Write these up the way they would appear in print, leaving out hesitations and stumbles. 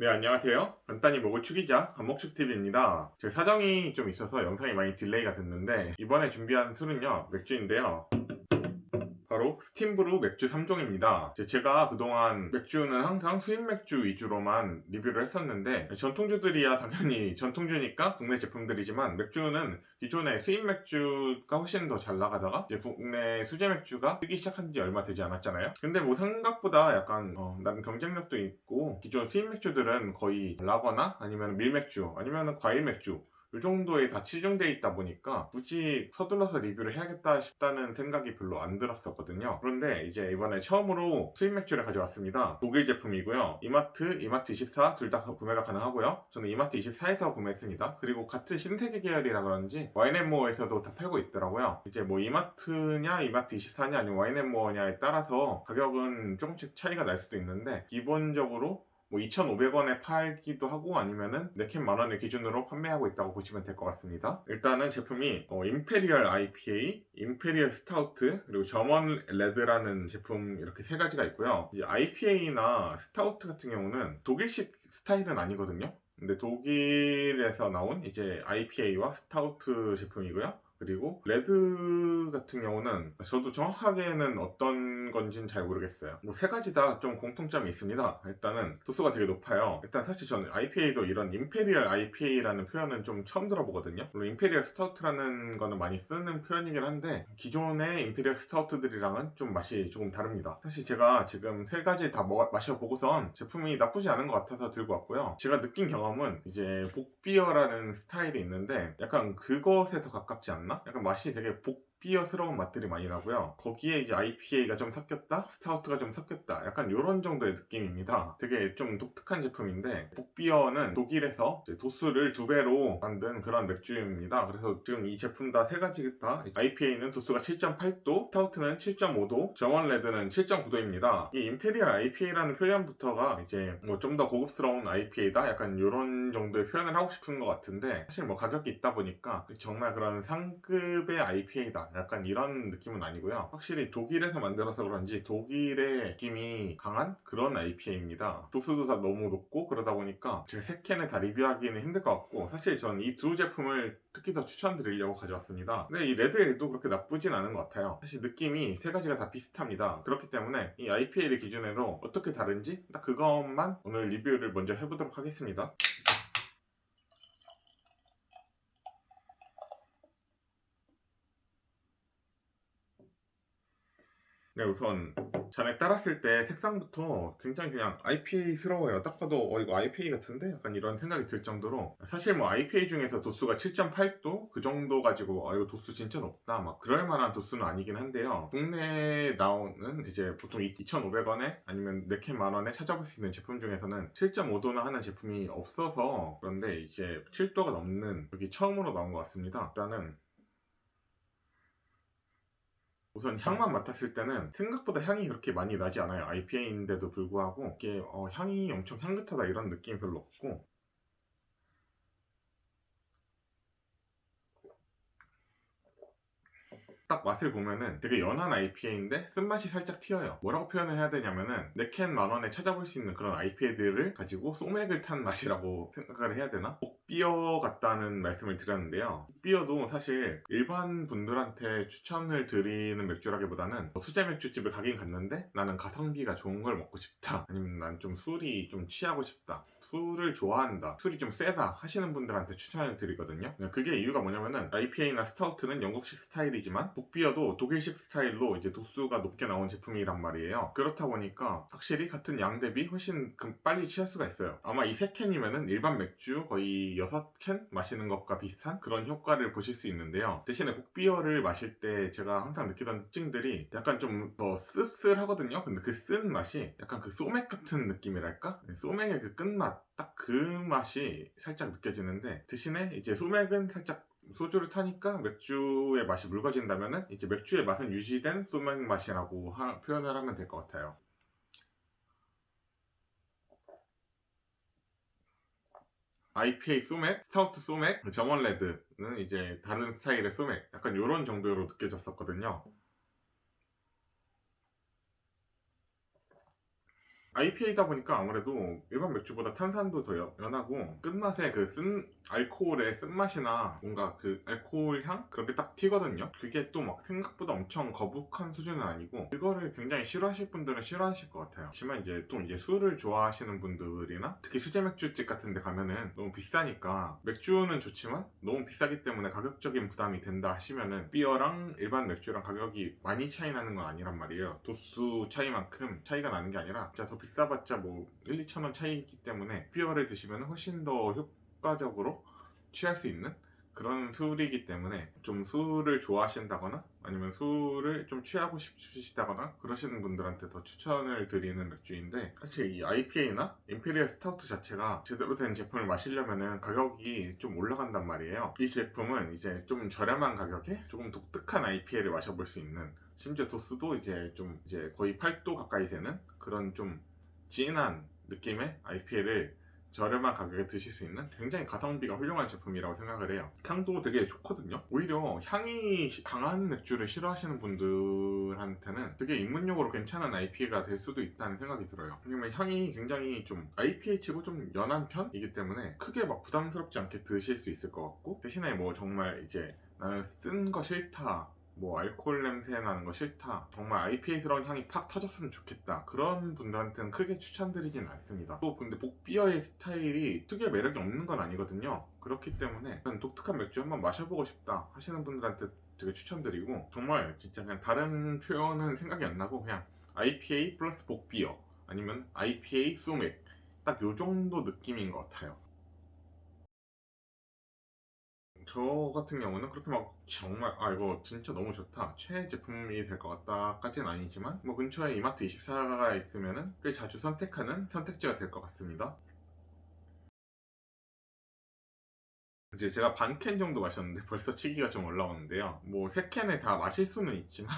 네, 안녕하세요. 간단히 먹을 축이자 간목축TV입니다. 제 사정이 좀 있어서 영상이 많이 딜레이가 됐는데 이번에 준비한 술은요, 맥주인데요. 바로 스팀브루 맥주 3종입니다. 제가 그동안 맥주는 항상 수입 맥주 위주로만 리뷰를 했었는데, 전통주들이야 당연히 전통주니까 국내 제품들이지만 맥주는 기존의 수입 맥주가 훨씬 더 잘 나가다가 이제 국내 수제 맥주가 뜨기 시작한 지 얼마 되지 않았잖아요. 근데 뭐 생각보다 약간 나름 경쟁력도 있고, 기존 수입 맥주들은 거의 라거나 아니면 밀맥주 아니면 과일 맥주 이 정도에 다 치중되어 있다 보니까 굳이 서둘러서 리뷰를 해야겠다 싶다는 생각이 별로 안 들었었거든요. 그런데 이제 이번에 처음으로 수입 맥주를 가져왔습니다. 독일 제품이고요. 이마트24 둘 다 구매가 가능하고요. 저는 이마트24에서 구매했습니다. 그리고 같은 신세계 계열이라 그런지 와인앤모어에서도 다 팔고 있더라고요. 이제 뭐 이마트냐 이마트24냐 아니면 와인앤모어냐에 따라서 가격은 조금씩 차이가 날 수도 있는데, 기본적으로 뭐 2,500원에 팔기도 하고 아니면은 4캔 만원을 기준으로 판매하고 있다고 보시면 될 것 같습니다. 일단은 제품이 임페리얼 IPA, 임페리얼 스타우트, 그리고 저먼 레드라는 제품 이렇게 세 가지가 있고요. 이제 IPA나 스타우트 같은 경우는 독일식 스타일은 아니거든요. 근데 독일에서 나온 이제 IPA와 스타우트 제품이고요. 그리고 레드 같은 경우는 저도 정확하게는 어떤 건지는 잘 모르겠어요. 뭐 세 가지 다 좀 공통점이 있습니다. 일단은 도수가 되게 높아요. 일단 사실 저는 IPA도 이런 임페리얼 IPA라는 표현은 좀 처음 들어보거든요. 물론 임페리얼 스타우트라는 거는 많이 쓰는 표현이긴 한데, 기존의 임페리얼 스타우트들이랑은 좀 맛이 조금 다릅니다. 사실 제가 지금 세 가지 다 마셔보고선 제품이 나쁘지 않은 것 같아서 들고 왔고요. 제가 느낀 경험은 이제 복비어라는 스타일이 있는데 약간 그것에 더 가깝지 않나? 약간 맛이 되게 복비어스러운 맛들이 많이 나고요. 거기에 이제 IPA가 좀 섞였다? 스타우트가 좀 섞였다. 약간 이런 정도의 느낌입니다. 되게 좀 독특한 제품인데, 복비어는 독일에서 이제 도수를 2배로 만든 그런 맥주입니다. 그래서 지금 이 제품 다 세 가지 다 IPA는 도수가 7.8도, 스타우트는 7.5도, 저먼 레드는 7.9도입니다. 이 임페리얼 IPA라는 표현부터가 이제 뭐 좀 더 고급스러운 IPA다? 약간 이런 정도의 표현을 하고 싶은 것 같은데, 사실 뭐 가격이 있다 보니까 정말 그런 상급의 IPA다 약간 이런 느낌은 아니고요. 확실히 독일에서 만들어서 그런지 독일의 느낌이 강한 그런 IPA입니다. 도수도 다 너무 높고 그러다 보니까 제가 세 캔을 다 리뷰하기는 힘들 것 같고, 사실 전 이 두 제품을 특히 더 추천드리려고 가져왔습니다. 근데 이 레드에도 그렇게 나쁘진 않은 것 같아요. 사실 느낌이 세 가지가 다 비슷합니다. 그렇기 때문에 이 IPA를 기준으로 어떻게 다른지 딱 그것만 오늘 리뷰를 먼저 해보도록 하겠습니다. 네, 우선 잔에 따랐을 때 색상부터 굉장히 그냥 IPA스러워요. 딱 봐도 이거 IPA 같은데? 약간 이런 생각이 들 정도로, 사실 뭐 IPA 중에서 도수가 7.8도 그 정도 가지고 이거 도수 진짜 높다 막 그럴 만한 도수는 아니긴 한데요. 국내에 나오는 이제 보통 2,500원에 아니면 4캔 만원에 찾아볼 수 있는 제품 중에서는 7.5도나 하는 제품이 없어서 그런데 이제 7도가 넘는 여기 처음으로 나온 것 같습니다. 일단은 우선 향만 맡았을 때는 생각보다 향이 그렇게 많이 나지 않아요. IPA인데도 불구하고 이게 향이 엄청 향긋하다 이런 느낌이 별로 없고, 딱 맛을 보면은 되게 연한 IPA인데 쓴맛이 살짝 튀어요. 뭐라고 표현을 해야 되냐면은 4캔 만원에 찾아볼 수 있는 그런 IPA들을 가지고 소맥을 탄 맛이라고 생각을 해야 되나? 복비어 같다는 말씀을 드렸는데요. 복비어도 사실 일반 분들한테 추천을 드리는 맥주라기보다는 수제 맥주집을 가긴 갔는데 나는 가성비가 좋은 걸 먹고 싶다, 아니면 난 좀 술이 좀 취하고 싶다, 술을 좋아한다, 술이 좀 세다 하시는 분들한테 추천을 드리거든요. 그게 이유가 뭐냐면은 IPA나 스타우트는 영국식 스타일이지만 복비어도 독일식 스타일로 이제 도수가 높게 나온 제품이란 말이에요. 그렇다 보니까 확실히 같은 양 대비 훨씬 빨리 취할 수가 있어요. 아마 이 3캔이면은 일반 맥주 거의 6캔 마시는 것과 비슷한 그런 효과를 보실 수 있는데요. 대신에 복비어를 마실 때 제가 항상 느끼던 특징들이 약간 좀 더 씁쓸하거든요. 근데 그 쓴 맛이 약간 그 소맥 같은 느낌이랄까? 소맥의 그 끝맛, 딱 그 맛이 살짝 느껴지는데, 대신에 이제 소맥은 살짝 소주를 타니까 맥주의 맛이 묽어진다면은 이제 맥주의 맛은 유지된 소맥 맛이라고 표현을 하면 될 것 같아요. IPA 소맥, 스타우트 소맥, 저먼 레드는 이제 다른 스타일의 소맥, 약간 이런 정도로 느껴졌었거든요. IPA다 보니까 아무래도 일반 맥주보다 탄산도 더 연하고 끝맛에 그 쓴 알코올의 쓴맛이나 뭔가 그 알코올 향? 그런 게 딱 튀거든요. 그게 또 막 생각보다 엄청 거북한 수준은 아니고 그거를 굉장히 싫어하실 분들은 싫어하실 것 같아요. 하지만 이제 또 이제 술을 좋아하시는 분들이나 특히 수제 맥주집 같은 데 가면은 너무 비싸니까 맥주는 좋지만 너무 비싸기 때문에 가격적인 부담이 된다 하시면은 비어랑 일반 맥주랑 가격이 많이 차이 나는 건 아니란 말이에요. 도수 차이만큼 차이가 나는 게 아니라 진짜 더 비싸봤자 뭐 1, 2천 원 차이기 때문에 비어를 드시면 훨씬 더 효과적으로 취할 수 있는 그런 술이기 때문에 좀 술을 좋아하신다거나 아니면 술을 좀 취하고 싶으시다거나 그러시는 분들한테 더 추천을 드리는 맥주인데, 사실 이 IPA나 임페리얼 스타우트 자체가 제대로 된 제품을 마시려면은 가격이 좀 올라간단 말이에요. 이 제품은 이제 좀 저렴한 가격에 조금 독특한 IPA를 마셔볼 수 있는, 심지어 도수도 이제 좀 이제 거의 8도 가까이 되는 그런 좀 진한 느낌의 IPA를 저렴한 가격에 드실 수 있는 굉장히 가성비가 훌륭한 제품이라고 생각을 해요. 향도 되게 좋거든요. 오히려 향이 강한 맥주를 싫어하시는 분들한테는 되게 입문용으로 괜찮은 IPA가 될 수도 있다는 생각이 들어요. 왜냐면 향이 굉장히 좀 IPA 치고 좀 연한 편이기 때문에 크게 막 부담스럽지 않게 드실 수 있을 것 같고, 대신에 뭐 정말 이제 나는 쓴 거 싫다, 뭐 알코올 냄새 나는 거 싫다, 정말 IPA스러운 향이 팍 터졌으면 좋겠다, 그런 분들한테는 크게 추천드리진 않습니다. 또 근데 복비어의 스타일이 특유의 매력이 없는 건 아니거든요. 그렇기 때문에 독특한 맥주 한번 마셔보고 싶다 하시는 분들한테 되게 추천드리고, 정말 진짜 그냥 다른 표현은 생각이 안 나고 그냥 IPA 플러스 복비어 아니면 IPA 소맥, 딱 요 정도 느낌인 것 같아요. 저 같은 경우는 그렇게 막 정말 이거 진짜 너무 좋다, 최애 제품이 될 것 같다까지는 아니지만 뭐 근처에 이마트 24가 있으면은 꽤 자주 선택하는 선택지가 될 것 같습니다. 이제 제가 반 캔 정도 마셨는데 벌써 치기가 좀 올라오는데요. 뭐 세 캔에 다 마실 수는 있지만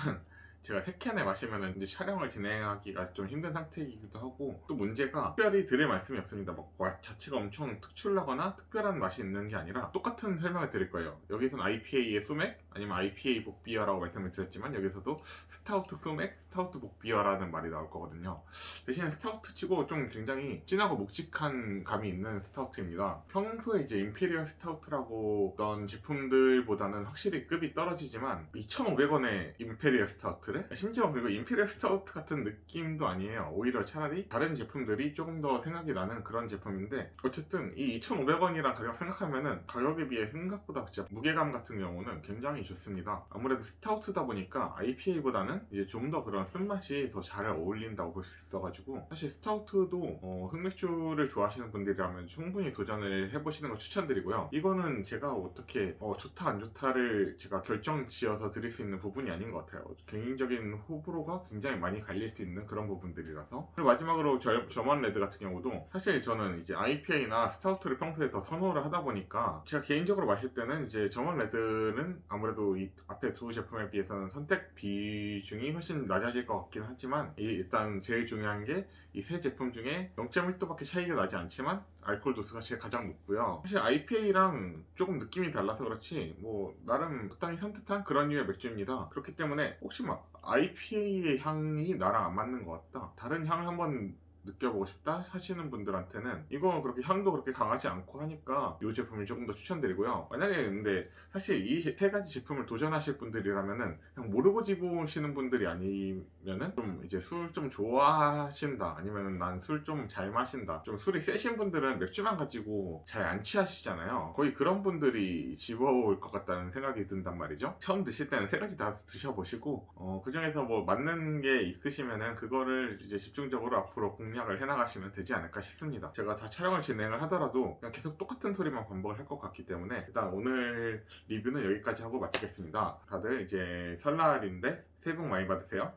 제가 세 캔에 마시면 이제 촬영을 진행하기가 좀 힘든 상태이기도 하고, 또 문제가 특별히 드릴 말씀이 없습니다. 막 맛 자체가 엄청 특출나거나 특별한 맛이 있는 게 아니라 똑같은 설명을 드릴 거예요. 여기서는 IPA의 소맥 아니면 IPA 복비어라고 말씀을 드렸지만 여기서도 스타우트 소맥, 스타우트 복비어라는 말이 나올 거거든요. 대신에 스타우트 치고 좀 굉장히 진하고 묵직한 감이 있는 스타우트입니다. 평소에 이제 임페리얼 스타우트라고 어떤 제품들보다는 확실히 급이 떨어지지만 2,500원의 임페리얼 스타우트를, 심지어 그리고 임페리얼 스타우트 같은 느낌도 아니에요. 오히려 차라리 다른 제품들이 조금 더 생각이 나는 그런 제품인데, 어쨌든 이 2,500원이란 가격 생각하면은 가격에 비해 생각보다 진짜 무게감 같은 경우는 굉장히 좋습니다. 아무래도 스타우트다 보니까 IPA보다는 이제 좀 더 그런 쓴맛이 더 잘 어울린다고 볼 수 있어가지고, 사실 스타우트도 흑맥주를 좋아하시는 분들이라면 충분히 도전을 해보시는 걸 추천드리고요. 이거는 제가 어떻게 좋다 안 좋다를 제가 결정 지어서 드릴 수 있는 부분이 아닌 것 같아요. 개인적인 호불호가 굉장히 많이 갈릴 수 있는 그런 부분들이라서. 그리고 마지막으로 저먼 레드 같은 경우도 사실 저는 이제 IPA나 스타우트를 평소에 더 선호를 하다 보니까 제가 개인적으로 마실 때는 이제 저먼 레드는 아무래도 이 앞에 두 제품에 비해서는 선택 비중이 훨씬 낮아질 것 같긴 하지만, 일단 제일 중요한 게 이 세 제품 중에 0.1도밖에 차이가 나지 않지만 알코올 도수가 제일 가장 높고요. 사실 IPA랑 조금 느낌이 달라서 그렇지 뭐 나름 적당히 산뜻한 그런 류의 맥주입니다. 그렇기 때문에 혹시 막 IPA의 향이 나랑 안 맞는 것 같다, 다른 향을 한번 느껴보고 싶다 하시는 분들한테는 이거 그렇게 향도 그렇게 강하지 않고 하니까 이 제품을 조금 더 추천드리고요. 만약에 근데 사실 이 세 가지 제품을 도전하실 분들이라면은 그냥 모르고 집으시는 분들이 아니면은 좀 이제 술 좀 좋아하신다, 아니면은 난 술 좀 잘 마신다, 좀 술이 세신 분들은 맥주만 가지고 잘 안 취하시잖아요. 거의 그런 분들이 집어올 것 같다는 생각이 든단 말이죠. 처음 드실 때는 세 가지 다 드셔보시고 그 중에서 뭐 맞는 게 있으시면은 그거를 이제 집중적으로 앞으로 공략을 해나가시면 되지 않을까 싶습니다. 제가 다 촬영을 진행을 하더라도 그냥 계속 똑같은 소리만 반복을 할 것 같기 때문에 일단 오늘 리뷰는 여기까지 하고 마치겠습니다. 다들 이제 설날인데 새해 복 많이 받으세요.